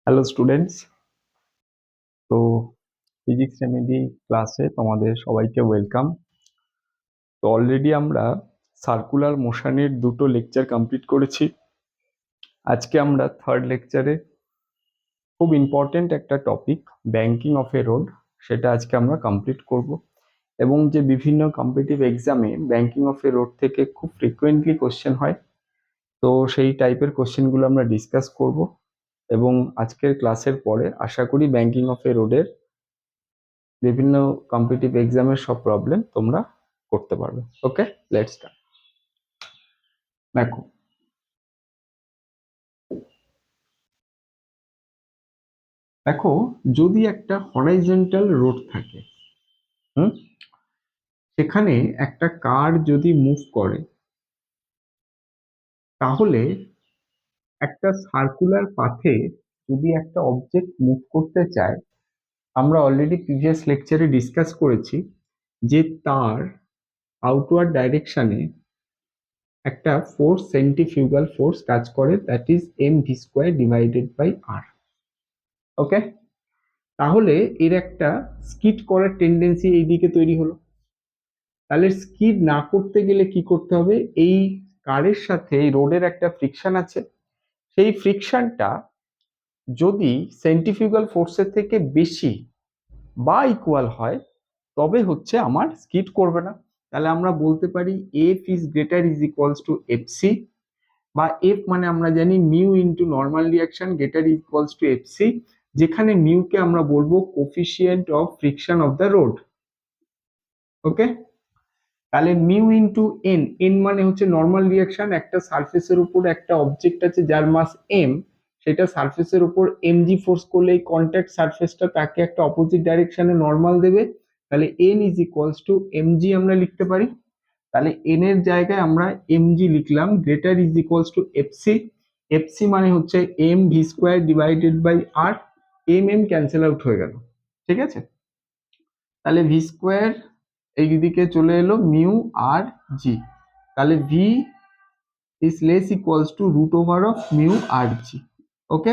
Hello students. তো physics remedy ক্লাসে তোমাদের সবাইকে ওয়েলকাম। তো অলরেডি আমরা সার্কুলার মোশনের দুটো লেকচার কমপ্লিট করেছি। আজকে আমরা থার্ড লেকচারে খুব ইম্পর্টেন্ট একটা topic banking of A road, সেটা আজকে আমরা কমপ্লিট করব। এবং যে বিভিন্ন কম্পিটিটিভ এক্সামে ব্যাংকিং অফ এ রোড থেকে খুব ফ্রিকুয়েন্টলি কোশ্চেন হয়, তো সেই টাইপের কোশ্চেনগুলো আমরা ডিসকাস করব। এবং আজকের ক্লাসের পরে আশা করি ব্যাংকিং অফ এ রোডের বিভিন্ন কম্পিটিটিভ এক্সামের সব প্রবলেম তোমরা করতে পারবে। ওকে, লেটস স্টার্ট। দেখো, দেখো যদি একটা হরাইজন্টাল রোড থাকে, হুম, সেখানে একটা কার যদি মুভ করে, তাহলে একটা সার্কুলার পাথে যদি একটা অবজেক্ট মুভ করতে চায়, আমরা অলরেডি প্রিভিয়াস লেকচারে ডিসকাস করেছি যে তার আউটওয়ার্ড ডাইরেকশনে একটা ফোর্স, সেন্ট্রিফিউগাল ফোর্স কাজ করে, that is mv² divided by r। Okay, তাহলে এর একটা স্কিড করার টেন্ডেন্সি এই দিকে তৈরি হলো। তাহলে স্কিড না করতে গেলে কি করতে হবে? এই কারের সাথে এই রোডের একটা ফ্রিকশন আছে, সেই ফ্রিকশনটা যদি সেন্ট্রিফিউগাল ফোর্সের থেকে বেশি বা ইকুয়াল হয়, তবে হচ্ছে আমার স্কিড করবে না। তাহলে আমরা বলতে পারি F is greater is equals to FC, বা এফ মানে আমরা জানি mu into normal reaction greater equals to FC, যেখানে মিউকে আমরা বলবো coefficient of friction of the road. Okay, তাহলে মিউ ইন্টু এন, এন মানে হচ্ছে নর্মাল রিয়াকশন। একটা সারফেসের উপর একটা অবজেক্ট আছে যার মাস এম, সেটা সারফেসের উপর এমজি ফোর্স করলে এই কন্ট্যাক্ট সারফেসটা তাকে একটা অপোজিট ডাইরেকশনে নর্মাল দেবে। তাহলে N is equals to MG আমরা লিখতে পারি। তাহলে এন এর জায়গায় আমরা এমজি লিখলাম, greater is equals to FC. FC মানে হচ্ছে M V square divided by R, M M cancel out হয়ে গেল। ঠিক আছে, তাহলে ভি স্কোয়ার এইদিকে চলে এলো মিউ আর জি, তাহলে V is less equals to root over of mu R G. Okay,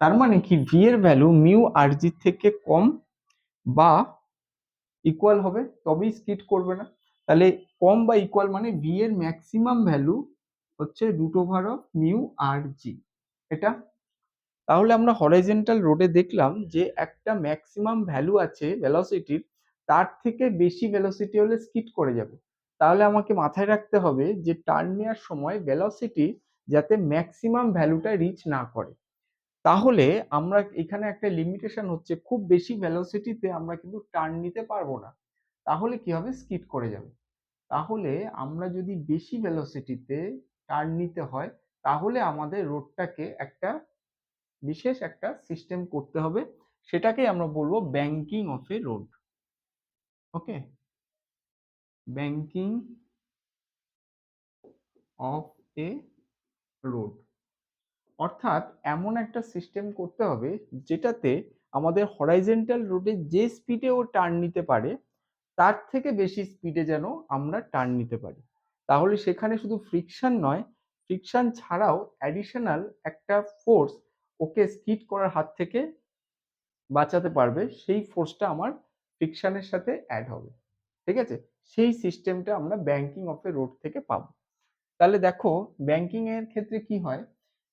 তার মানে কি ভি এর ভ্যালু মিউ আর জি থেকে কম বা ইকুয়াল হবে, তবেই স্কিড করবে না। তাহলে কম বা ইকুয়াল মানে ভি এর ম্যাক্সিমাম ভ্যালু হচ্ছে root over of mu R জি, এটা। তাহলে আমরা হরাইজন্টাল রোডে দেখলাম যে একটা ম্যাক্সিমাম ভ্যালু আছে ভেলোসিটির, তার থেকে বেশি ভেলোসিটি হলে স্কিড করে যাবে। তাহলে আমাকে মাথায় রাখতে হবে যে টার্ন নেওয়ার সময় ভেলোসিটি যাতে ম্যাক্সিমাম ভ্যালুটা রিচ না করে। তাহলে আমরা এখানে একটা লিমিটেশন হচ্ছে, খুব বেশি ভেলোসিটিতে আমরা কিন্তু টার্ন নিতে পারবো না, তাহলে কি হবে? স্কিড করে যাবে। তাহলে আমরা যদি বেশি ভেলোসিটিতে টার্ন নিতে হয়, তাহলে আমাদের রোডটাকে একটা বিশেষ একটা সিস্টেম করতে হবে, সেটাকে আমরা বলবো banking of A road. Okay, banking of A road অর্থাৎ এমন একটা সিস্টেম করতে হবে যেটাতে আমাদের হরাইজন্টাল রোডে যে স্পিডে ও টার্ন নিতে পারে, তার থেকে বেশি স্পিডে যেন আমরা টার্ন নিতে পারি। তাহলে সেখানে শুধু ফ্রিকশন নয়, ফ্রিকশন ছাড়াও অ্যাডিশনাল একটা ফোর্স ওকে স্কিড করার হাত থেকে বাঁচাতে পারবে, সেই ফোর্সটা আমার ফ্রিকশনের সাথে অ্যাড হবে। ঠিক আছে, সেই সিস্টেমটা আমরা ব্যাংকিং অফ এ রোড থেকে পাবো। তাহলে দেখো, ব্যাংকিং এর ক্ষেত্রে কি হয়,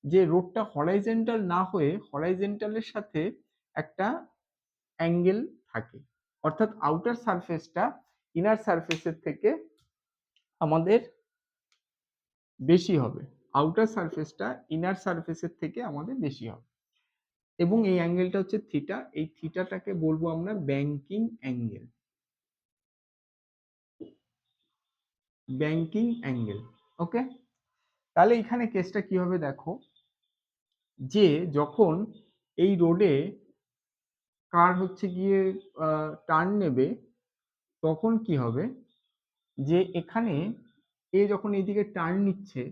যে রোডটা হরাইজন্টাল না হয়ে হরাইজন্টালের সাথে একটা অ্যাঙ্গেল থাকে, অর্থাৎ আউটার সারফেসটা ইনার সারফেসের থেকে আমাদের বেশি হবে, আউটার সারফেসটা ইনার সারফেসের থেকে আমাদের বেশি হবে, এবং এই অ্যাঙ্গেলটা হচ্ছে থিটা। এই থিটাটাকে বলবো আমরা ব্যাংকিং অ্যাঙ্গেল, ব্যাংকিং অ্যাঙ্গেল। ওকে, তাহলে এখানে কেসটা কি হবে দেখো, যে যখন এই রোডে কার হচ্ছে গিয়ে টার্ন নেবে, তখন কি হবে, যে এখানে এ যখন এইদিকে টার্ন নিচ্ছে,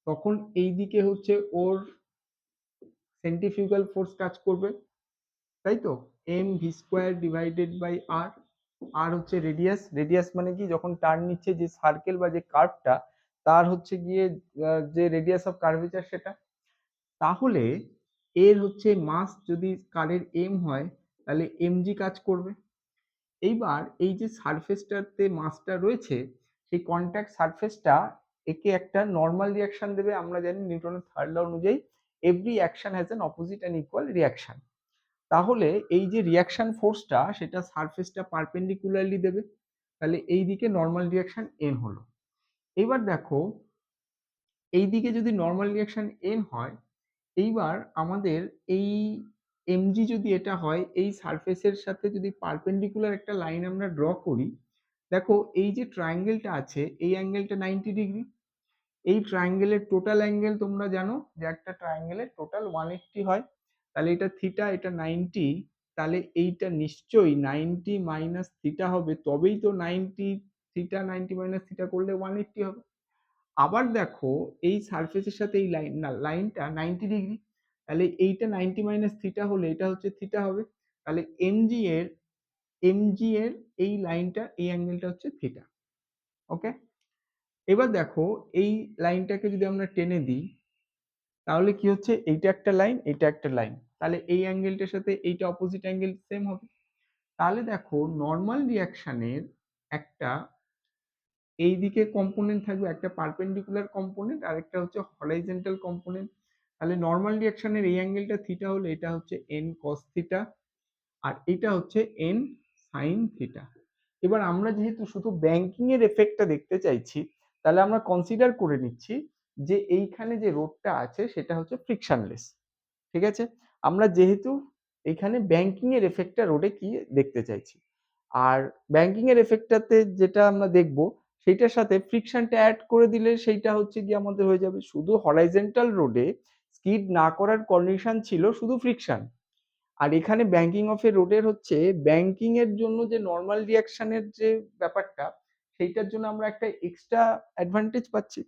তখন এইদিকে হচ্ছে ওর সেন্ট্রিফিউগাল ফোর্স কাজ করবে, তাই তো, M V square divided by R. R হচ্ছে রেডিয়াস, রেডিয়াস মানে কি যখন টার্ন নিচ্ছে যে সার্কেল বা যে কার্ভটা, তার হচ্ছে গিয়ে যে রেডিয়াস অফ কার্ভেচার সেটা। তাহলে এর হচ্ছে মাস যদি কারের এম হয় তাহলে এমজি কাজ করবে। এইবার এই যে সারফেসটাতে মাসটা রয়েছে সেই কন্ট্যাক্ট সারফেসটা একে একটা নর্মাল রিয়াকশন দেবে। আমরা জানি নিউটনের থার্ড ল অনুযায়ী every action has an opposite and equal reaction. তাহলে এই যে রিয়াকশন ফোর্সটা সেটা সারফেসটা পারপেন্ডিকুলারলি দেবে, তাহলে এই দিকে নর্মাল রিয়াকশন এন হলো। এবার দেখো এই দিকে যদি নর্মাল রিয়াকশন এন হয়, এইবার আমাদের এই এমজি যদি এটা হয়, এই সারফেসের সাথে যদি পারপেন্ডিকুলার একটা লাইন আমরা ড্র করি, দেখো এই যে ট্রায়াঙ্গেলটা আছে এই অ্যাঙ্গেলটা 90 ডিগ্রি। এই ট্রায়াঙ্গেলের টোটাল অ্যাঙ্গেল তোমরা জানো যে একটা ট্রায়াঙ্গেলের টোটাল 180 হয়, তাহলে এটা থিটা এটা 90, তাহলে এইটা নিশ্চয়ই 90 মাইনাস থিটা হবে, তবেই তো 90 থিটা 90 মাইনাস থিটা করলে 180 হবে। আবার দেখো এই সারফেসের সাথে এই লাইন না লাইনটা 90 ডিগ্রি, তাহলে এইটা 90 মাইনাস থিটা হলে এটা হচ্ছে থিটা হবে, তাহলে এমজি এর এই লাইনটা এই অ্যাঙ্গেলটা হচ্ছে থিটা। ওকে, এবার দেখো এই লাইনটাকে যদি আমরা টেনে দিই তাহলে কি হচ্ছে, এইটা একটা লাইন এটা একটা লাইন, তাহলে এই অ্যাঙ্গেলটার সাথে এইটা অপোজিট অ্যাঙ্গেল সেম হবে। তাহলে দেখো নর্মাল রিয়াকশনের একটা এই দিকে কম্পোনেন্ট থাকবে, একটা পারপেন্ডিকুলার কম্পোনেন্ট আর একটা হচ্ছে হরাইজন্টাল কম্পোনেন্ট। তাহলে নর্মাল রিয়াকশনের এই অ্যাঙ্গেলটা থিটা হলে এটা হচ্ছে এন কস থিটা আর এটা হচ্ছে এন সাইন থিটা। এবার আমরা যেহেতু শুধু ব্যাংকিং এর এফেক্টটা দেখতে চাইছি, তাহলে আমরা কনসিডার করে নিচ্ছি যে এইখানে যে রোডটা আছে সেটা হচ্ছে ফ্রিকশনলেস। ঠিক আছে, আমরা যেহেতু এখানে ব্যাংকিং এর এফেক্টটা রোডে কি দেখতে চাইছি, আর ব্যাংকিং এর এফেক্টটাতে যেটা আমরা দেখব সেইটার সাথে ফ্রিকশনটা অ্যাড করে দিলে সেইটা হচ্ছে কি আমাদের হয়ে যাবে শুধু হরাইজন্টাল রোডে স্কিড না করার কন্ডিশন ছিল শুধু ফ্রিকশন, আর এখানে ব্যাংকিং অফ এ রোডের হচ্ছে ব্যাংকিং এর জন্য যে নর্মাল রিয়াকশনের যে ব্যাপারটা সেইটার জন্য আমরা একটা এক্সট্রা অ্যাডভান্টেজ পাচ্ছি,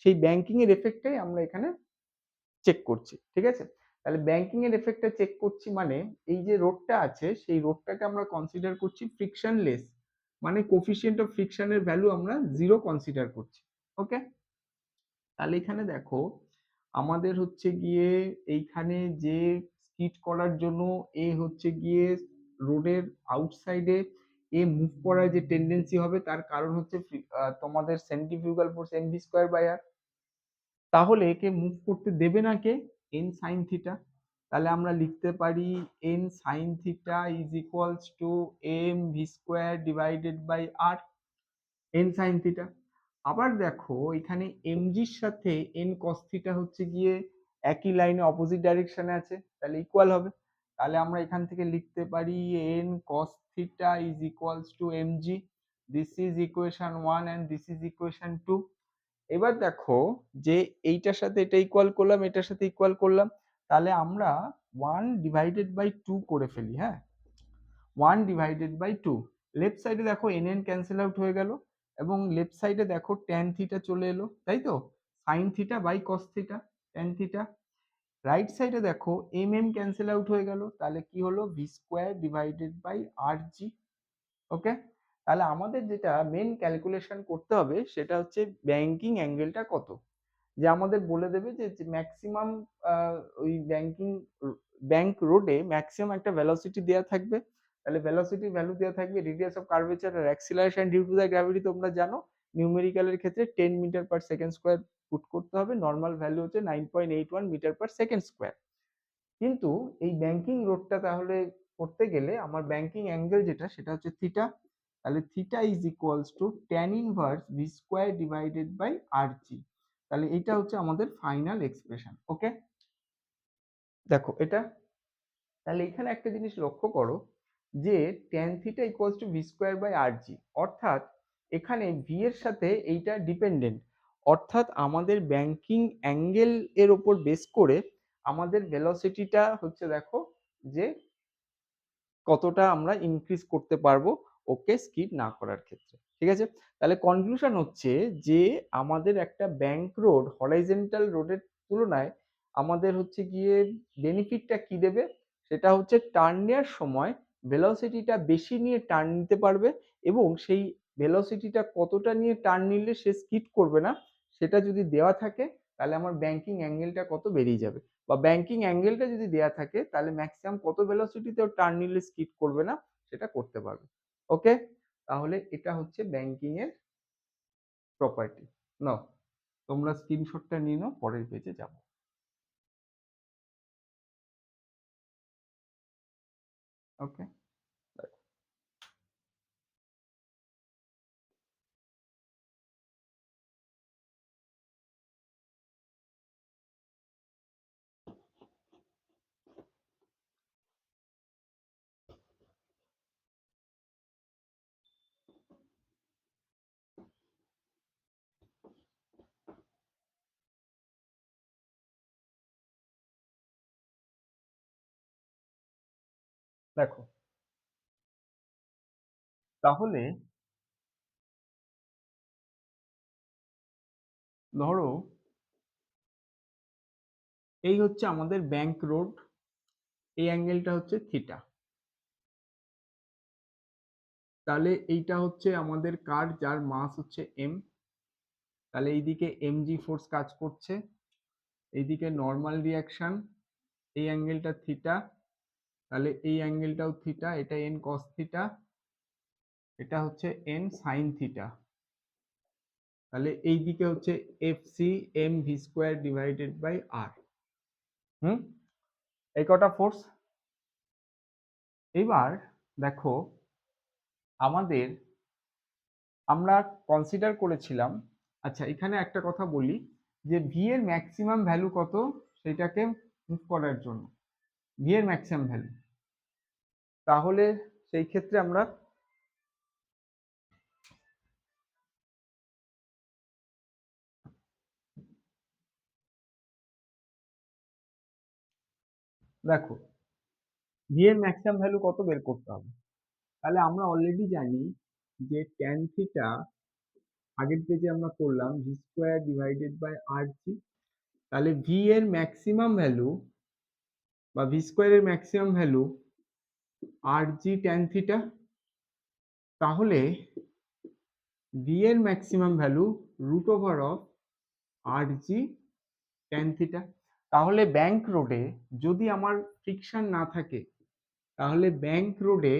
সেই ব্যাংকিং এর এফেক্টটাই আমরা এখানে চেক করছি। ঠিক আছে, তাহলে ব্যাংকিং এর এফেক্টটা চেক করছি মানে এই যে রোডটা আছে সেই রোডটাকে আমরা কনসিডার করছি ফ্রিকশনলেস, মানে কোফিসিয়েন্ট অফ ফ্রিকশনের ভ্যালু আমরা 0 কনসিডার করছি। ওকে, তাহলে এখানে দেখো আমাদের হচ্ছে গিয়ে এইখানে যে স্কিড করার জন্য এ হচ্ছে গিয়ে রোডের আউটসাইডে এ মুভ করার যে টেন্ডেন্সি হবে তার কারণ হচ্ছে তোমাদের centrifugal force MV square by R. তাহলে একে মুভ করতে দেবে না কে, এন সাইন থিটা। তাহলে আমরা লিখতে পারি N sine theta is equals to M V square divided by R, N sine theta. আবার দেখো এখানে এমজির সাথে এন কস থিটা হচ্ছে গিয়ে একই লাইনে অপোজিট ডাইরেকশনে আছে, তাহলে ইকুয়াল হবে। তাহলে আমরা এখান থেকে লিখতে পারি N cos theta is equals to MG, this is equation 1 and this is equation 2। এবার দেখো যে এইটার সাথে এটা ইকুয়াল করলাম এটার সাথে ইকুয়াল করলাম, তাহলে আমরা 1/2 করে ফেলি। হ্যাঁ, 1/2, লেফট সাইডে দেখো এন এন ক্যান্সেল আউট হয়ে গেল এবং লেফট সাইডে দেখো ট্যান থিটা চলে এলো, তাই তো, sine theta by cos theta tan theta. Right সাইডে দেখো এম এম ক্যান্সেল আউট হয়ে গেল, তাহলে কি হলো V square divided by R G. ওকে, তাহলে আমাদের যেটা মেন ক্যালকুলেশন করতে হবে সেটা হচ্ছে ব্যাংকিং অ্যাঙ্গেলটা কত, যে আমাদের বলে দেবে যে ম্যাক্সিমাম ওই ব্যাংক রোডে ম্যাক্সিমাম একটা ভেলোসিটি দেওয়া থাকবে, তাহলে ভেলোসিটি ভ্যালু দেওয়া থাকবে রেডিয়াস অফ কার্ভেচার আর acceleration due to the gravity তোমরা জানো নিউমেরিক্যালের ক্ষেত্রে 10 metre per second square put করতে হবে, নর্মাল ভ্যালু হচ্ছে 9.81 মিটার পার সেকেন্ড স্কোয়ার। কিন্তু এই ব্যাংকিং রোডটা তাহলে করতে গেলে আমার ব্যাংকিং অ্যাঙ্গেল যেটা সেটা হচ্ছে থিটা, তাহলে theta is equals to tan inverse V square divided by R G. তাহলে এটা হচ্ছে আমাদের ফাইনাল এক্সপ্রেশন। ওকে, দেখো এটা, তাহলে এখানে একটা জিনিস লক্ষ্য করো যে tan theta equals to V square by R G, অর্থাৎ এখানে ভি এর সাথে এইটা ডিপেন্ডেন্ট, অর্থাৎ আমাদের ব্যাংকিং অ্যাঙ্গেল এর উপর বেস করে আমাদের ভেলোসিটিটা হচ্ছে দেখো যে কতটা আমরা ইনক্রিজ করতে পারবো ওকে স্কিড না করার ক্ষেত্রে। ঠিক আছে, তাহলে কনক্লুশন হচ্ছে যে আমাদের একটা ব্যাংক রোড হরাইজন্টাল রোডের তুলনায় আমাদের হচ্ছে গিয়ে বেনিফিটটা কি দেবে, সেটা হচ্ছে টার্ন নেওয়ার সময় ভেলোসিটিটা বেশি নিয়ে টার্ন নিতে পারবে এবং সেই ভেলোসিটিটা কতটা নিয়ে টার্ন নিলে সে স্কিড করবে না সেটা যদি দেওয়া থাকে তাহলে আমার ব্যাংকিং অ্যাঙ্গেলটা কত বেরিয়ে যাবে। বা ব্যাংকিং অ্যাঙ্গেলটা যদি দেয়া থাকে তাহলে ম্যাক্সিমাম কত ভেলোসিটিতে ও টার্ন নিলে স্কিড করবে না সেটা করতে পারবে। ওকে, তাহলে এটা হচ্ছে ব্যাংকিং এর প্রপার্টি। নাও তোমরা স্ক্রিনশটটা নিয়ে নাও, পরের পেজে যাব। ওকে, দেখো তাহলে ধরো এই হচ্ছে আমাদের ব্যাংক রোড, এই অ্যাঙ্গেলটা হচ্ছে থিটা। তাহলে এইটা হচ্ছে আমাদের কার যার মাস হচ্ছে এম। তাহলে এইদিকে এমজি ফোর্স কাজ করছে, এইদিকে নর্মাল রিয়াকশন, এই অ্যাঙ্গেলটা থিটা, তাহলে এই অ্যাঙ্গেলটাও থিটা, এটা এন কস থিটা, এটা হচ্ছে এন সাইন থিটা। তাহলে এই দিকে হচ্ছে F C M V square divided by R. এই কটা ফোর্স। এবার দেখো আমাদের আমরা কনসিডার করেছিলাম, আচ্ছা এখানে একটা কথা বলি যে ভি এর ম্যাক্সিমাম ভ্যালু কত সেটাকে মুভ করার জন্য, ভি এর ম্যাক্সিমাম ভ্যালু, তাহলে সেই ক্ষেত্রে আমরা দেখো ভি এর ম্যাক্সিমাম ভ্যালু কত বের করতে হবে। তাহলে আমরা অলরেডি জানি যে ট্যান থিটা আগের পেজে আমরা করলাম V square divided by R G. তাহলে ভি এর ম্যাক্সিমাম ভ্যালু বা ভি স্কোয়ারের maximum value R G tan theta. তাহলে ভি এর maximum value root over of R G tan theta. তাহলে ব্যাংক রোডে যদি আমার ফ্রিকশন না থাকে তাহলে ব্যাংক রোডে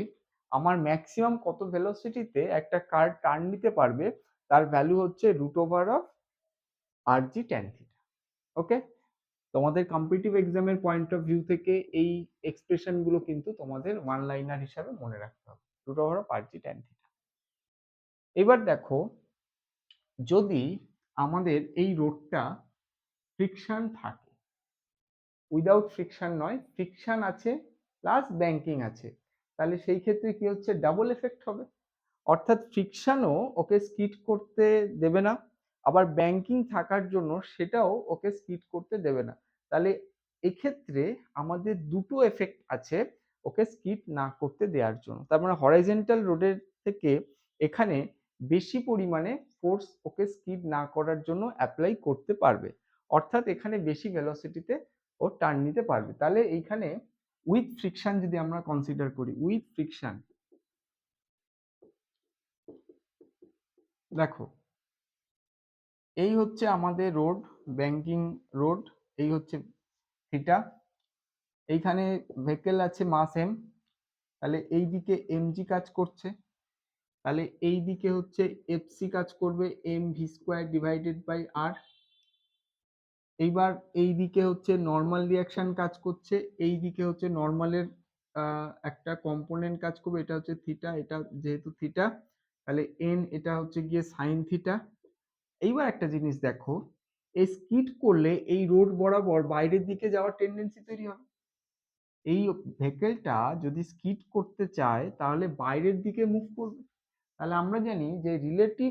আমার ম্যাক্সিমাম কত ভেলোসিটিতে একটা কার টার্ন নিতে পারবে তার ভ্যালু হচ্ছে root over of R G tan theta. Okay, তোমাদের কম্পিটিটিভ এক্সামের পয়েন্ট অফ ভিউ থেকে এই এক্সপ্রেশন গুলো কিন্তু তোমাদের ওয়ান লাইনার হিসাবে মনে রাখতে হবে, root over of R G tan theta. এবার দেখো যদি আমাদের এই রোডটা ফ্রিকশন থাকে, উইদাউট ফ্রিকশন নয়, ফ্রিকশন আছে প্লাস ব্যাংকিং আছে, তাহলে সেই ক্ষেত্রে কি হচ্ছে ডাবল এফেক্ট হবে, অর্থাৎ ফ্রিকশনও ওকে স্কিড করতে দেবে না, আবার ব্যাংকিং থাকার জন্য সেটাও ওকে স্কিড করতে দেবে না। তাহলে এক্ষেত্রে আমাদের দুটো এফেক্ট আছে ওকে স্কিড না করতে দেওয়ার জন্য। তার মানে হরাইজন্টাল রোডের থেকে এখানে বেশি পরিমাণে ফোর্স ওকে স্কিড না করার জন্য অ্যাপ্লাই করতে পারবে, অর্থাৎ এখানে বেশি ভেলোসিটিতে ও টার্ন নিতে পারবে। তাহলে এইখানে উইথ ফ্রিকশন যদি আমরা কনসিডার করি, উইথ ফ্রিকশন দেখো এই হচ্ছে আমাদের রোড, ব্যাংকিং রোড, এই হচ্ছে থিটা, এইখানে ভেহিকেল আছে মাস এম, তাহলে এই দিকে এমজি কাজ করছে, তাহলে এই দিকে হচ্ছে এফসি কাজ করবে M V square divided by R. এইবার এই দিকে হচ্ছে নর্মাল রিয়াকশন কাজ করছে, এই দিকে হচ্ছে নর্মালের একটা কম্পোনেন্ট কাজ করবে, এটা হচ্ছে থিটা, এটা যেহেতু থিটা তাহলে এন, এটা হচ্ছে গিয়ে সাইন থিটা। এইবার একটা জিনিস দেখো, এই স্কিড করলে এই রোড বরাবর বাইরের দিকে যাওয়ার টেন্ডেন্সি তৈরি হবে। এই ভেহিকেলটা যদি স্কিড করতে চায় তাহলে বাইরের দিকে মুভ করবে। তাহলে আমরা জানি যে রিলেটিভ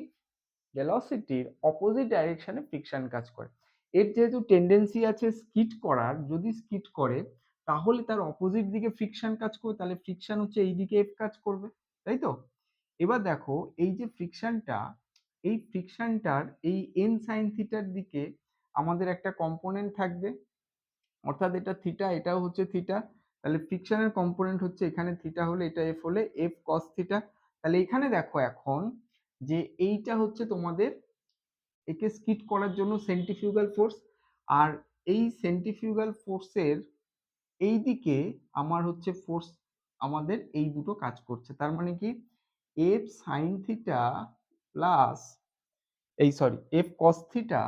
ভেলোসিটির অপোজিট ডাইরেকশনে ফ্রিকশন কাজ করে। এর যেহেতু টেন্ডেন্সি আছে স্কিড করার, যদি স্কিড করে তাহলে তার অপোজিট দিকে ফ্রিকশন কাজ করবে, তাহলে ফ্রিকশন হচ্ছে এই দিকে এফ কাজ করবে, তাই তো। এবার দেখো এই যে ফ্রিকশনটা, এই ফ্রিকশনটার এই এন সাইন থিটার দিকে আমাদের একটা কম্পোনেন্ট থাকবে, অর্থাৎ এটা থিটা, এটাও হচ্ছে থিটা, তাহলে ফ্রিকশনের কম্পোনেন্ট হচ্ছে এখানে থিটা হলে এটা এফ হলে এফ কস থিটা। তাহলে এখানে দেখো এখন যে এইটা হচ্ছে তোমাদের একে স্কিড করার জন্য সেন্ট্রিফিউগাল ফোর্স, আর এই সেন্ট্রিফিউগাল ফোর্সের এই দিকে আমার হচ্ছে ফোর্স, আমাদের এই দুটো কাজ করছে, তার মানে কি F sine theta plus F cos theta,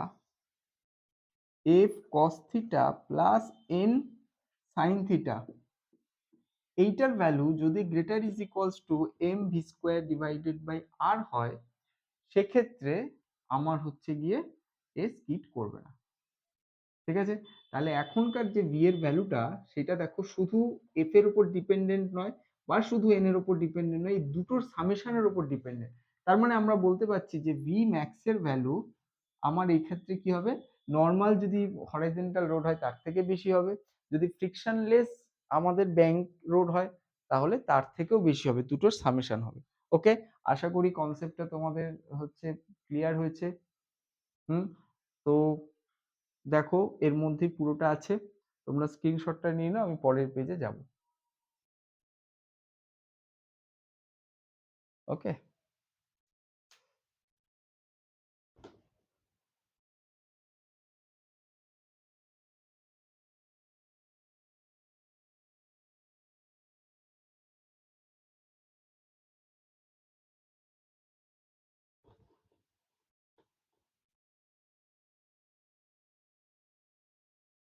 F cos theta plus N sine theta, এইটার ভ্যালু যদি greater is equals to M V square divided by R হয়, সেক্ষেত্রে আমার হচ্ছে গিয়ে এ স্কিট করবে না। ঠিক আছে, তাহলে এখনকার যে ভি এর ভ্যালুটা সেটা দেখো শুধু এফ এর উপর ডিপেন্ডেন্ট নয় বা শুধু এন এর উপর ডিপেন্ডেন্ট নয়, এই দুটোর সামেশনের উপর ডিপেন্ডেন্ট। তার মানে আমরা বলতে পারছি যে ভি ম্যাক্স এর ভ্যালু আমার এই ক্ষেত্রে কি হবে, নর্মাল যদি হরাইজন্টাল রোড হয় তার থেকে বেশি হবে, যদি ফ্রিকশনলেস আমাদের ব্যাংক রোড হয় তাহলে তার থেকেও বেশি হবে, দুটোর সামেশন হবে। ওকে, আশা করি কনসেপ্টটা তোমাদের হচ্ছে ক্লিয়ার হয়েছে। তো দেখো এর মধ্যে পুরোটা আছে, তোমরা স্ক্রিনশটটা নিয়ে নাও, আমি পরের পেজে যাব। ওকে,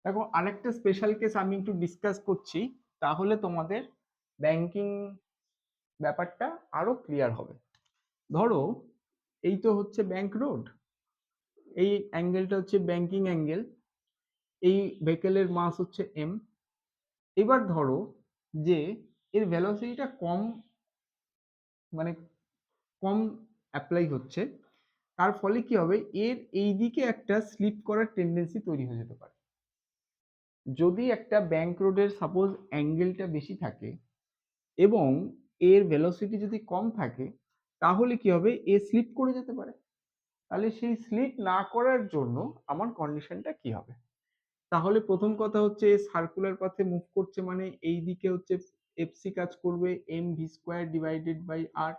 দেখো আরেকটা স্পেশাল কেস আমি একটু ডিসকাস করছি, তাহলে তোমাদের ব্যাংকিং ব্যাপারটা আরো ক্লিয়ার হবে। ধরো এই তো হচ্ছে ব্যাংক রোড, এই অ্যাঙ্গেলটা হচ্ছে ব্যাংকিং অ্যাঙ্গেল, এই ভেহিকেলের মাস হচ্ছে এম। এবার ধরো যে এর ভেলোসিটিটা কম, মানে কম অ্যাপ্লাই হচ্ছে, তার ফলে কি হবে, এর এই দিকে একটা স্লিপ করার টেন্ডেন্সি তৈরি হয়ে যেতে পারে। যদি একটা ব্যাংক রোডের সাপোজ অ্যাঙ্গেলটা বেশি থাকে এবং এর ভেলোসিটি যদি কম থাকে, তাহলে কি হবে, এ স্লিপ করে যেতে পারে। তাহলে সেই স্লিপ না করার জন্য আমার কন্ডিশনটা কি হবে, তাহলে প্রথম কথা হচ্ছে সার্কুলার পাথে মুভ করছে মানে এই দিকে হচ্ছে এফসি কাজ করবে M V square divided by R.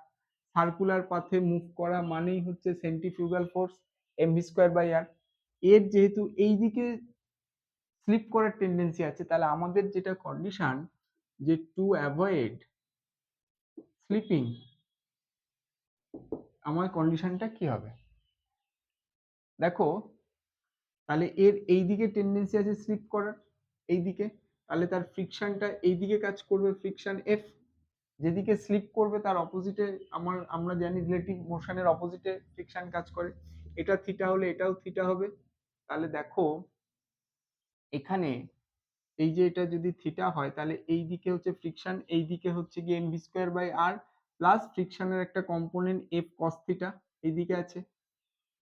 Circular পাথে মুভ করা মানেই হচ্ছে centrifugal force M V square by R. এর যেহেতু এই দিকে স্লিপ করার টেন্ডেন্সি আছে, তাহলে আমাদের যেটা কন্ডিশন, যে টু অ্যাভয়েড স্লিপিং, আমার কন্ডিশনটা কি হবে দেখো, তাহলে এর এই দিকে টেন্ডেন্সি আছে স্লিপ করার এই দিকে, তাহলে তার ফ্রিকশনটা এই দিকে কাজ করবে, ফ্রিকশন এফ। যেদিকে স্লিপ করবে তার অপোজিটে আমরা জানি রিলেটিভ মোশনের অপোজিটে ফ্রিকশন কাজ করে, এটা থিটা হলে এটাও থিটা হবে। তাহলে দেখো এখানে এই যে এটা যদি থিটা হয়, তাহলে এই দিকে হচ্ছে ফ্রিকশন, এই দিকে হচ্ছে কি M V square by R plus ফ্রিকশনের একটা কম্পোনেন্ট এফ কস থিটা এইদিকে আছে।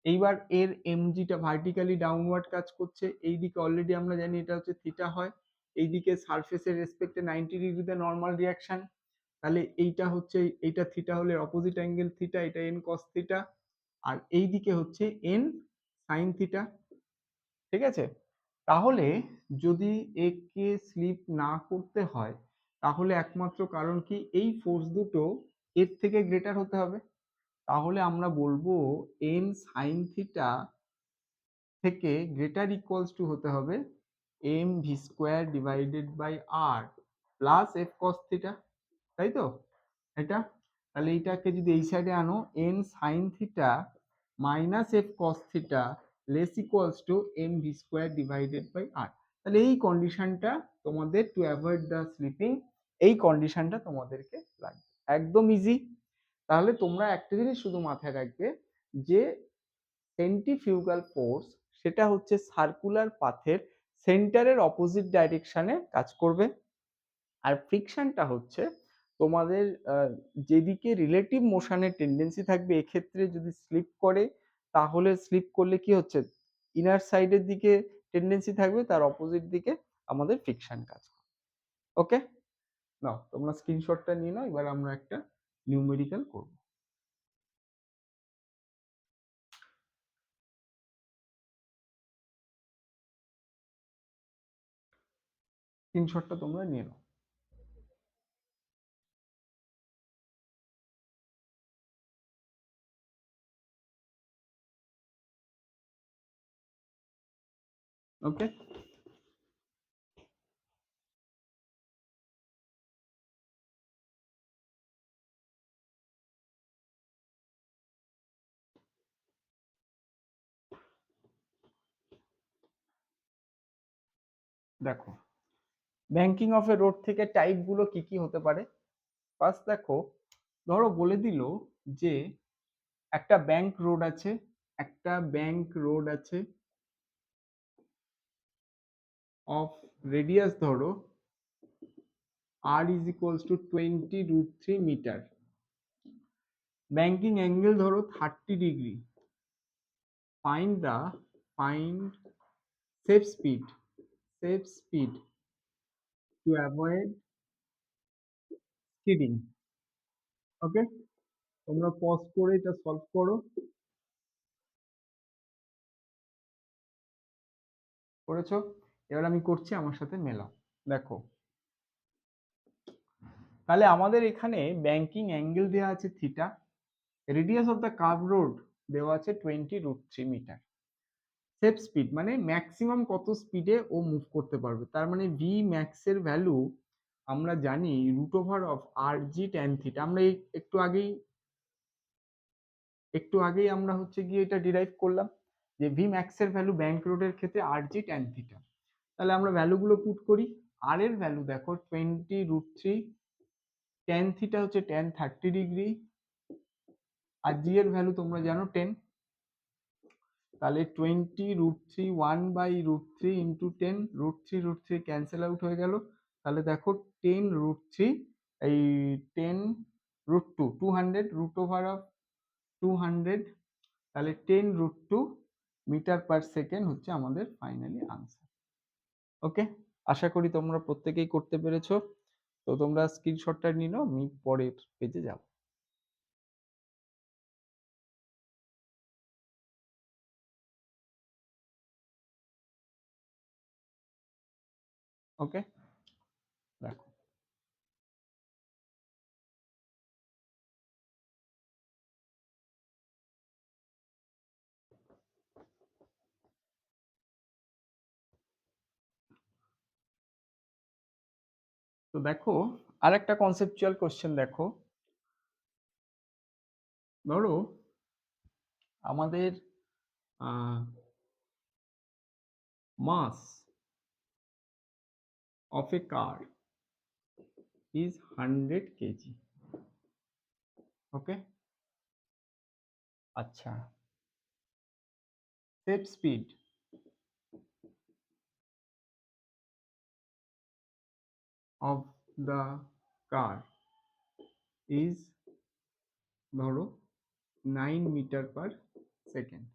এইবার এর এমজিটা ভার্টিক্যালি ডাউনওয়ার্ড কাজ করছে, এইদিকে অলরেডি আমরা জানি এটা হচ্ছে থিটা হয়, এইদিকে সারফেসের রেসপেক্টে 90 ডিগ্রিতে নর্মাল রিয়াকশন, তাহলে এইটা হচ্ছে, এইটা থিটা হলে অপোজিট অ্যাঙ্গেল থিটা, এটা এন কস থিটা, আর এইদিকে হচ্ছে এন সাইন থিটা। ঠিক আছে, তাহলে যদি একে স্লিপ না করতে হয়, তাহলে একমাত্র কারণ কি, এই ফোর্স দুটো এর থেকে গ্রেটার হতে হবে। তাহলে আমরা বলবো এন সাইন থিটা থেকে গ্রেটার ইকুয়ালস টু হতে হবে M V square divided by R plus F cos theta, তাই তো এটা। তাহলে এইটাকে যদি এই সাইডে আনো, N sine theta minus F cos theta less equals to M V square divided by R. তাহলে এই কন্ডিশনটা তোমাদের টু অ্যাভয়েড দ্য স্লিপিং, এই কন্ডিশনটা তোমাদেরকে লাগবে, একদম ইজি। তাহলে তোমরা একটা জিনিস শুধু মাথায় রাখবে, যে সেন্ট্রিফিউগাল ফোর্স সেটা হচ্ছে সার্কুলার পাথের সেন্টারের অপোজিট ডাইরেকশনে কাজ করবে, আর ফ্রিকশনটা হচ্ছে তোমাদের যেদিকে রিলেটিভ মোশনের টেন্ডেন্সি থাকবে, এক্ষেত্রে যদি স্লিপ করে, তাহলে স্লিপ করলে কি হচ্ছে, ইনার সাইডের দিকে টেন্ডেন্সি থাকবে, তার অপোজিট দিকে আমাদের ফ্রিকশন কাজ করবে। ওকে, নাও তোমরা স্ক্রিনশটটা নিয়ে নাও, এবার আমরা একটা নিউমেরিক্যাল করব। স্ক্রিনশটটা তোমরা নিয়ে নাও। ওকে, দেখো ব্যাংকিং অফ এ রোড থেকে টাইপ গুলো কি কি হতে পারে। ফার্স্ট দেখো, ধরো বলে দিল যে একটা ব্যাংক রোড আছে, একটা ব্যাংক রোড আছে অফ রেডিয়াস ধরো r is equals to 20√3 metre, banking angle ধরো 30 degree, find safe speed to avoid skidding. Okay, তোমরা পজ করে এটা সলভ করো। করেছো? এবার আমি করছি, আমার সাথে মেলাও। দেখো তাহলে আমাদের এখানে ব্যাংকিং অ্যাঙ্গেল দেওয়া আছে theta, radius of the curve road দেওয়া আছে 20√3 মিটার, সেফ স্পিড মানে ম্যাক্সিমাম কত স্পিডে ও মুভ করতে পারবে, তার মানে ভি ম্যাক্স এর ভ্যালু আমরা জানি √ওভার of R G tan theta. আমরা একটু আগেই আমরা হচ্ছে গিয়ে এটা ডিরাইভ করলাম যে ভি ম্যাক্স এর ভ্যালু ব্যাংক রোডের ক্ষেত্রে আর জি ট্যান থিটা। তাহলে আমরা ভ্যালুগুলো পুট করি। আর এর ভ্যালু দেখো 20√3, ট্যান থিটা হচ্ছে ট্যান 30 ডিগ্রি, আর জি এর ভ্যালু তোমরা জানো 10। তাহলে 20√3 1/√3 ইন্টু 10, √3 ক্যান্সেল আউট হয়ে গেল। তাহলে দেখো 10√3 এই 10√2 200 √ওভার অফ 200, তাহলে 10√2 মিটার পার সেকেন্ড হচ্ছে আমাদের ফাইনালি আনসার। ওকে, আশা করি তোমরা প্রত্যেকেই করতে পেরেছো। তো তোমরা স্ক্রিনশটটা নিয়ে নাও, আমি পরের পেজে যাব। ওকে, দেখো তো দেখো আরেকটা কনসেপচুয়াল কোশ্চেন দেখো, ধরো আমাদের mass of a car is 100 kg. Okay, আচ্ছা, safe speed of the car is ধরো 9 metre per second.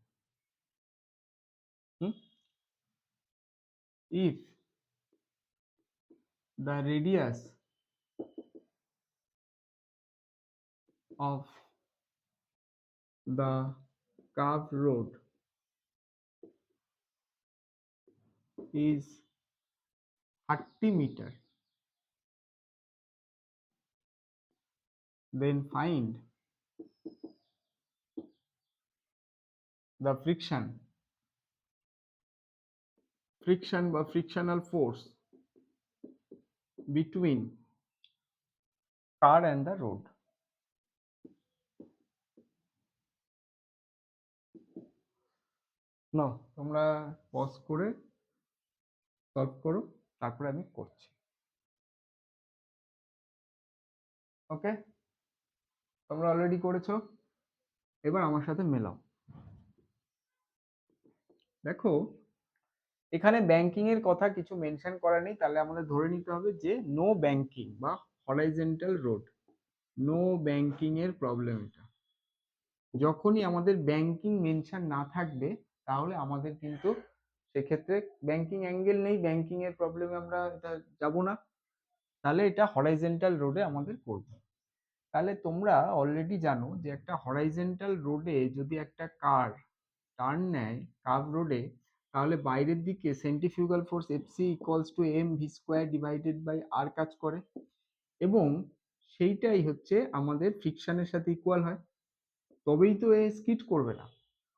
If the radius of the curved road is 30 meter, then find the friction বা frictional force between car and the road. না, তোমরা pause করে solve করো, তারপরে আমি করছি। ওকে, তোমরা অলরেডি করেছো, এবার আমার সাথে মেলাও। দেখো এখানে ব্যাংকিং এর কথা কিছু মেনশন করা নেই, তাহলে আমাদের ধরে নিতে হবে যে নো ব্যাংকিং বা হরাইজন্টাল রোড, নো ব্যাংকিং এর প্রবলেম এটা। যখনই আমাদের ব্যাংকিং মেনশন না থাকবে তাহলে আমাদের কিন্তু সেক্ষেত্রে ব্যাংকিং অ্যাঙ্গেল নেই, ব্যাংকিং এর প্রবলেমে আমরা এটা যাব না, তাহলে এটা হরাইজন্টাল রোডে আমাদের করব। তাহলে তোমরা অলরেডি জানো যে একটা হরাইজন্টাল রোডে যদি একটা কার টার্ন নেয় কার্ভ রোডে, তাহলে বাইরের দিকে centrifugal force F C equals to M V square divided by R কাজ করে, এবং সেইটাই হচ্ছে আমাদের ফ্রিকশনের সাথে ইকুয়াল হয়, তবেই তো এ স্কিড করবে না।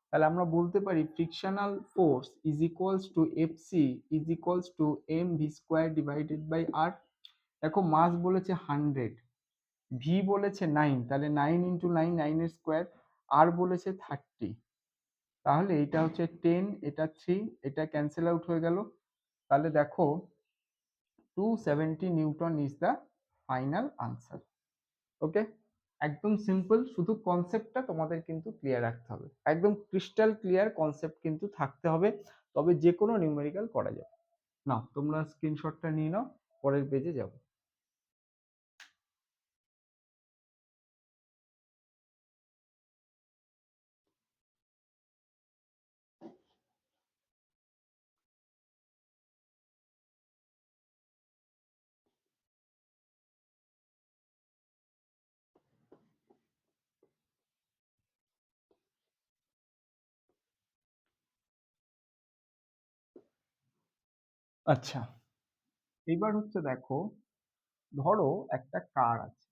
তাহলে আমরা বলতে পারি frictional force is equals to F C is equals to M V square divided by R. দেখো মাস বলেছে 100, ভি বলেছে 9, তাহলে 9 ইন্টু 9 9 এর স্কোয়ার, আর বলেছে 30, তাহলে এটা হচ্ছে 10, এটা 3, এটা ক্যান্সেল আউট হয়ে গেল। তাহলে দেখো 270 newton is the final answer. Okay, একদম সিম্পল, শুধু কনসেপ্টটা তোমাদের কিন্তু ক্লিয়ার রাখতে হবে, একদম ক্রিস্টাল ক্লিয়ার কনসেপ্ট কিন্তু থাকতে হবে, তবে যে কোনো নিউমেরিক্যাল করা যাবে। নাও তোমরা স্ক্রিনশটটা নিয়ে নাও, পরের পেজে যাবো। আচ্ছা, এবার হচ্ছে দেখো, ধরো একটা কার আছে,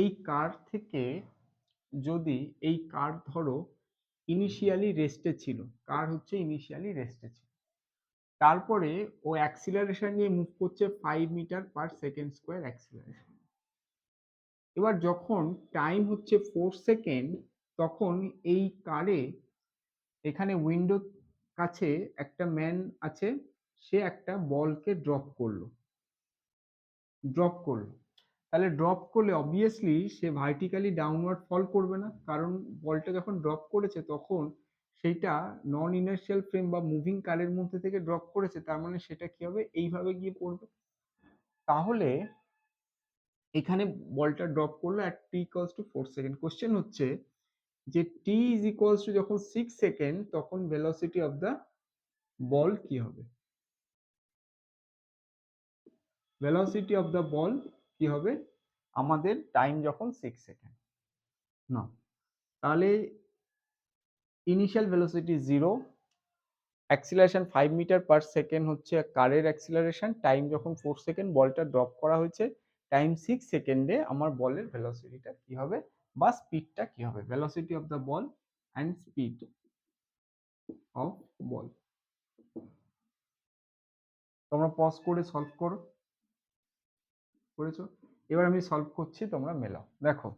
এই কার থেকে যদি এই কার ধরো ইনিশিয়ালি রেস্টে ছিল, কার হচ্ছে ইনিশিয়ালি রেস্টে ছিল, তারপরে ও অ্যাক্সিলারেশন নিয়ে মুভ করছে 5 মিটার/সেকেন্ড স্কোয়ার অ্যাক্সিলারেশন। এবার যখন টাইম হচ্ছে 4 সেকেন্ড, তখন এই কারে এখানে উইন্ডোর কাছে একটা ম্যান আছে, সে একটা বলকে ড্রপ করলো। তাহলে ড্রপ করলে অবভিয়াসলি সে ভার্টিক্যালি ডাউনওয়ার্ড ফল করবে না, কারণ বলটা যখন ড্রপ করেছে তখন সেইটা নন ইনার্শিয়াল ফ্রেম বা মুভিং কারের মধ্যে থেকে ড্রপ করেছে, তার মানে সেটা কি হবে, এইভাবে গিয়ে পড়বে। তাহলে এখানে বলটা ড্রপ করলো অ্যাট t = 4 সেকেন্ড। কোশ্চেন হচ্ছে যে t যখন 6 সেকেন্ড, তখন ভেলোসিটি অফ দ্য বল কি হবে, ভেলোসিটি অফ দ্য বল কি হবে আমাদের টাইম যখন 6 সেকেন্ড। না, তাহলে ইনিশিয়াল ভেলোসিটি 0, অ্যাক্সিলারেশন 5 মিটার/সেকেন্ড হচ্ছে কারের অ্যাক্সিলারেশন, টাইম যখন 4 সেকেন্ড, বলটা ড্রপ করা হয়েছে, টাইম 6 সেকেন্ডে আমার বলের ভেলোসিটিটা কি হবে বা স্পিডটা কি হবে, velocity of the ball and speed of ball. তোমরা পজ করে সলভ করেছো, এবার আমি সলভ করছি, তোমরা মেলাও। দেখো,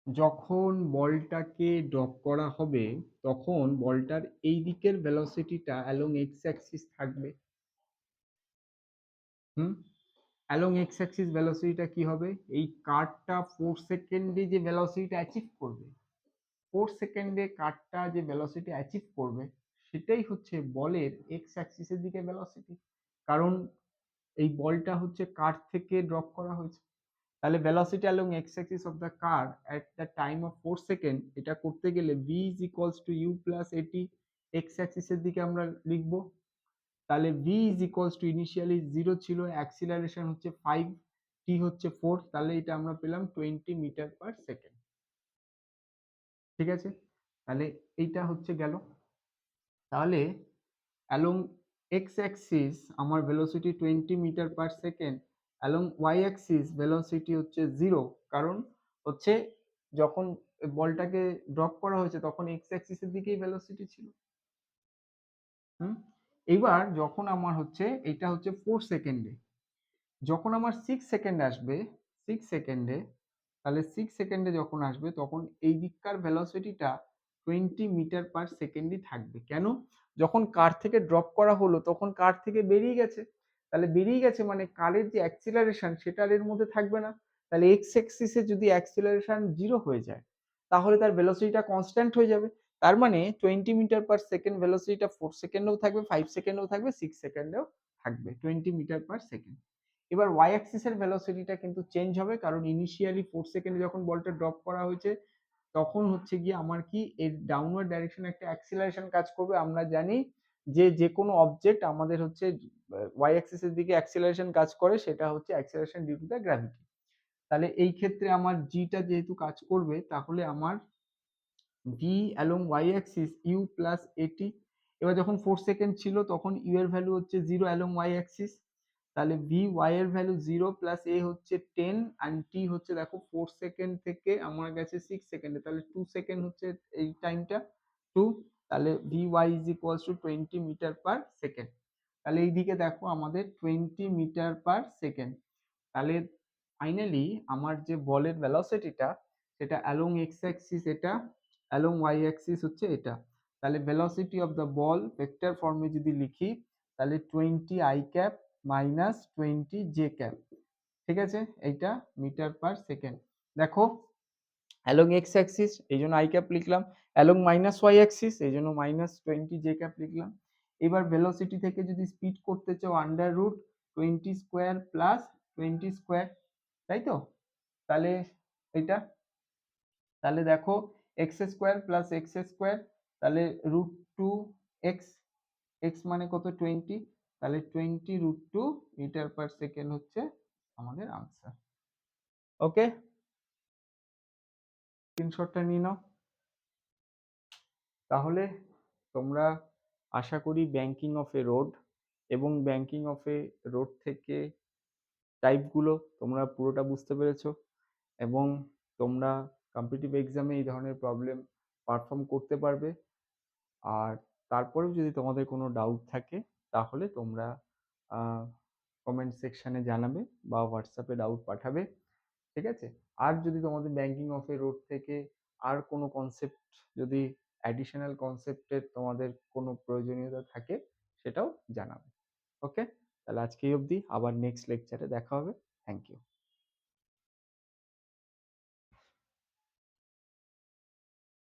যখন বলটাকে ড্রপ করা হবে তখন বলটার এই দিকের ভেলোসিটিটা অ্যালং এক্স অ্যাক্সিস থাকবে। হুম, অ্যালং এক্স অ্যাক্সিস ভেলোসিটিটা কি হবে, এই কারটা 4 সেকেন্ডে যে ভেলোসিটিটা অ্যাচিভ করবে, 4 সেকেন্ডে কারটা যে ভেলোসিটি অ্যাচিভ করবে, সেটাই হচ্ছে বলের এক্স অ্যাক্সিসের দিকে ভেলোসিটি, কারণ এই বলটা হচ্ছে কার থেকে ড্রপ করা হয়েছে। তাহলে velocity along X Axis of the car at the time of 4 second, এটা করতে গেলে v = u + at, এক্স অ্যাক্সিসের দিকে আমরা লিখবো। তাহলে v ইনিশিয়ালি 0 ছিল, অ্যাক্সিলারেশন হচ্ছে 5, t হচ্ছে 4, তাহলে এটা আমরা পেলাম 20 মিটার/সেকেন্ড। ঠিক আছে, তাহলে এইটা হচ্ছে গেল। তাহলে অ্যালং এক্স অ্যাক্সিস আমার ভেলোসিটি 20 metre per second, along Y axis velocity হচ্ছে 0, কারণ হচ্ছে যখন বলটাকে ড্রপ করা হয়েছে তখন এক্স অ্যাক্সিসের দিকেই ভেলোসিটি ছিল। হুম, এবার যখন আমার হচ্ছে এটা হচ্ছে 4 সেকেন্ডে, যখন আমার 6 সেকেন্ড আসবে, 6 সেকেন্ডে, তাহলে 6 সেকেন্ডে যখন আসবে তখন এই দিককার ভেলোসিটিটা 20 মিটার/সেকেন্ডই থাকবে। কেন, যখন কার থেকে ড্রপ করা হলো তখন কার থেকে বেরিয়ে গেছে, তাহলে বেরিয়ে গেছে মানে কারের যে অ্যাক্সিলারেশন সেটা এর মধ্যে থাকবে না। তাহলে এক্স অ্যাক্সিসে যদি অ্যাক্সিলারেশন 0 হয়ে যায় তাহলে তার ভেলোসিটিটা কনস্ট্যান্ট হয়ে যাবে। তার মানে 20 মিটার/সেকেন্ড ভেলোসিটিটা 4 সেকেন্ডেও থাকবে, 5 সেকেন্ডেও থাকবে, 6 সেকেন্ডেও থাকবে 20 মিটার/সেকেন্ড। এবার ওয়াই অ্যাক্সিসের ভেলোসিটিটা কিন্তু চেঞ্জ হবে, কারণ ইনিশিয়ালি 4 সেকেন্ডে যখন বলটা ড্রপ করা হয়েছে তখন হচ্ছে গিয়ে আমার কি এর ডাউনওয়ার্ড ডাইরেকশনে একটা অ্যাক্সিলারেশন কাজ করবে। আমরা জানি যে যে কোনো অবজেক্ট আমাদের হচ্ছে ওয়াই অ্যাক্সিসের দিকে অ্যাক্সিলারেশন কাজ করে, সেটা হচ্ছে acceleration due to the gravity. তাহলে এই ক্ষেত্রে আমার জিটা যেহেতু কাজ করবে, তাহলে আমার V along Y axis U plus at. এবার যখন 4 সেকেন্ড ছিল তখন ইউ এর ভ্যালু হচ্ছে 0 অ্যালং ওয়াই অ্যাক্সিস, তাহলে ভি ওয়াই এর ভ্যালু 0 প্লাস এ হচ্ছে 10 অ্যান্ড টি হচ্ছে দেখো 4 সেকেন্ড থেকে আমার গেছে 6 সেকেন্ডে, তাহলে 2 সেকেন্ড হচ্ছে এই টাইমটা 2, তাহলে V Y is equals to 20 metre per second. তাহলে এইদিকে দেখো আমাদের 20 মিটার/সেকেন্ড। তাহলে ফাইনালি আমার যে বলের ভেলোসিটিটা সেটা অ্যালং এক্স অ্যাক্সিস এটা অ্যালং ওয়াই অ্যাক্সিস হচ্ছে এটা। তাহলে velocity of the ball vector ফর্মে যদি লিখি তাহলে 20 I cap minus 20 J cap, ঠিক আছে, এইটা মিটার পার সেকেন্ড। দেখো অ্যালং এক্স অ্যাক্সিস এই জন্য আই ক্যাপ লিখলাম, অ্যালং মাইনাস ওয়াই অ্যাক্সিস এই জন্য মাইনাস 20 জে ক্যাপ লিখলাম। এবার ভেলোসিটি থেকে যদি স্পিড করতে চাও under root 20 square plus 20 square, তাই তো? তাহলে এটা, তাহলে দেখো X square plus X square, তাহলে রুট টু এক্স, এক্স মানে কত 20, তাহলে 20 root two metre per second হচ্ছে আমাদের আনসার। ওকে, স্ক্রিনশটটা নিয়ে নাও। তাহলে তোমরা আশা করি ব্যাংকিং অফ এ রোড এবং ব্যাংকিং অফ এ রোড থেকে টাইপগুলো তোমরা পুরোটা বুঝতে পেরেছো এবং তোমরা কম্পিটিটিভ এক্সামে এই ধরনের প্রবলেম পারফর্ম করতে পারবে। আর তারপরেও যদি তোমাদের কোনো ডাউট থাকে তাহলে তোমরা কমেন্ট সেকশানে জানাবে বা হোয়াটসঅ্যাপে ডাউট পাঠাবে, ঠিক আছে? আর যদি তোমাদের ব্যাংকিং অফ এ রোড থেকে আর কোনো কনসেপ্ট, যদি অ্যাডিশনাল কনসেপ্টের তোমাদের কোনো প্রয়োজনীয়তা থাকে সেটাও জানাবে। ওকে, তাহলে আজকে এই অবধি, আবার নেক্সট লেকচারে দেখা হবে। Thank you.